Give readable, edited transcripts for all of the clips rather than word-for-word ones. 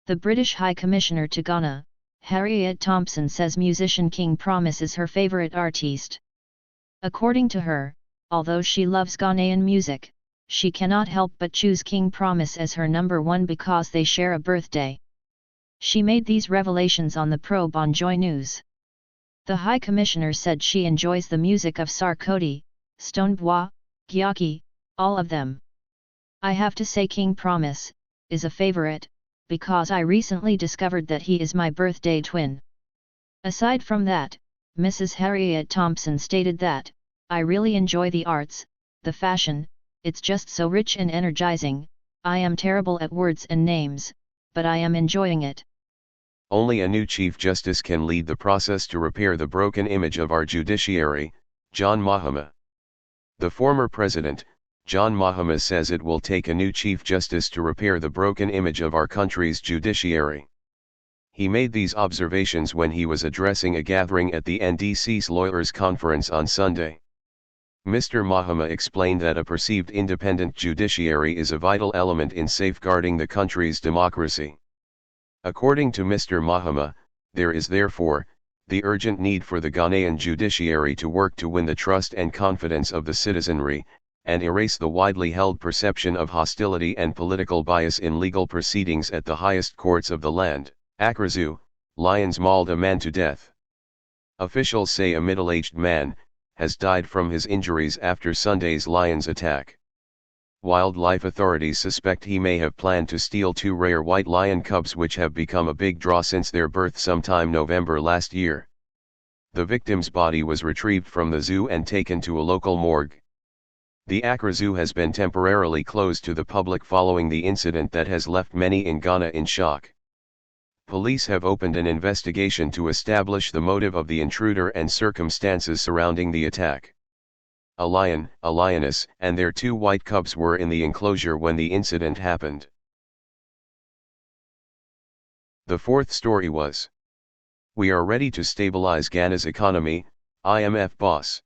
The British High Commissioner to Ghana, Harriet Thompson, says musician King Promise is her favorite artiste. According to her, although she loves Ghanaian music, she cannot help but choose King Promise as her number one because they share a birthday. She made these revelations on the probe on Joy News. The High Commissioner said she enjoys the music of Sarkodie, Stonebwoy, Gyaki, all of them. I have to say King Promise is a favorite, because I recently discovered that he is my birthday twin. Aside from that, Mrs. Harriet Thompson stated that, I really enjoy the arts, the fashion, it's just so rich and energizing. I am terrible at words and names, but I am enjoying it. Only a new Chief Justice can lead the process to repair the broken image of our judiciary, John Mahama. The former president, John Mahama, says it will take a new Chief Justice to repair the broken image of our country's judiciary. He made these observations when he was addressing a gathering at the NDC's Lawyers Conference on Sunday. Mr. Mahama explained that a perceived independent judiciary is a vital element in safeguarding the country's democracy. According to Mr. Mahama, there is therefore the urgent need for the Ghanaian judiciary to work to win the trust and confidence of the citizenry, and erase the widely held perception of hostility and political bias in legal proceedings at the highest courts of the land. Accra Zoo, lions mauled a man to death. Officials say a middle-aged man has died from his injuries after Sunday's lions attack. Wildlife authorities suspect he may have planned to steal two rare white lion cubs which have become a big draw since their birth sometime November last year. The victim's body was retrieved from the zoo and taken to a local morgue. The Accra Zoo has been temporarily closed to the public following the incident that has left many in Ghana in shock. Police have opened an investigation to establish the motive of the intruder and circumstances surrounding the attack. A lion, a lioness, and their two white cubs were in the enclosure when the incident happened. The fourth story was, "We are ready to stabilize Ghana's economy, IMF boss."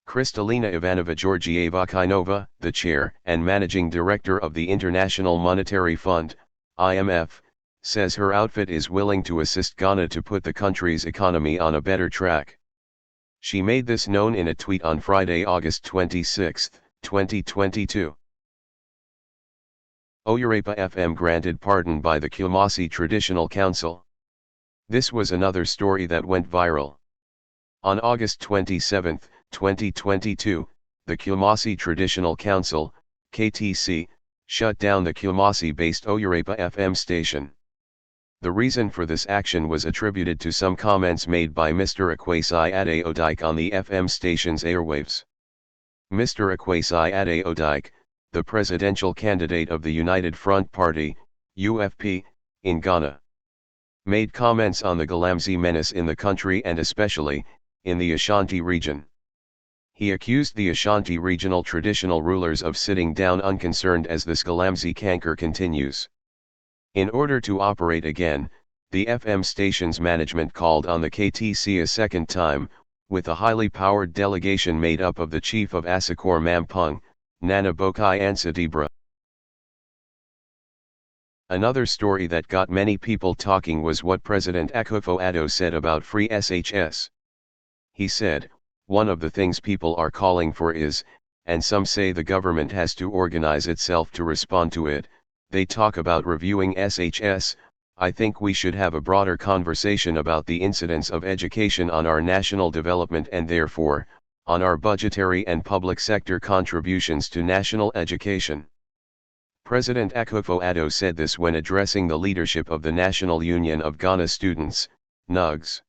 Kristalina Ivanova Georgieva-Kainova, the chair and managing director of the International Monetary Fund, IMF, says her outfit is willing to assist Ghana to put the country's economy on a better track. She made this known in a tweet on Friday, August 26, 2022. Oyurapa FM granted pardon by the Kumasi Traditional Council. This was another story that went viral. On August 27, 2022, the Kumasi Traditional Council, KTC, shut down the Kumasi-based Oyurapa FM station. The reason for this action was attributed to some comments made by Mr. Akwasi Adeodike on the FM station's airwaves. Mr. Akwasi Adeodike, the presidential candidate of the United Front Party, UFP, in Ghana, made comments on the Galamsey menace in the country and especially, in the Ashanti region. He accused the Ashanti regional traditional rulers of sitting down unconcerned as this Galamsey canker continues. In order to operate again, the FM station's management called on the KTC a second time, with a highly powered delegation made up of the chief of Asakor Mampong, Nana Bokai Ansadibra. Another story that got many people talking was what President Akufo-Addo said about free SHS. He said, "One of the things people are calling for is, and some say the government has to organize itself to respond to it, they talk about reviewing SHS, I think we should have a broader conversation about the incidence of education on our national development and therefore, on our budgetary and public sector contributions to national education." President Akufo-Addo said this when addressing the leadership of the National Union of Ghana Students, NUGS.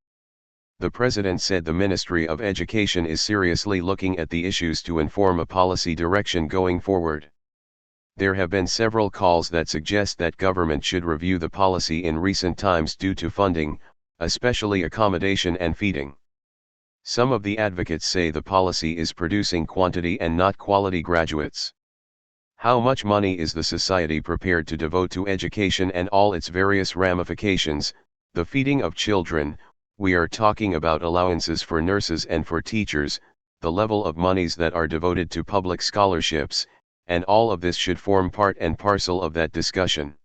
The president said the Ministry of Education is seriously looking at the issues to inform a policy direction going forward. There have been several calls that suggest that government should review the policy in recent times due to funding, especially accommodation and feeding. Some of the advocates say the policy is producing quantity and not quality graduates. How much money is the society prepared to devote to education and all its various ramifications, the feeding of children? We are talking about allowances for nurses and for teachers, the level of monies that are devoted to public scholarships, and all of this should form part and parcel of that discussion.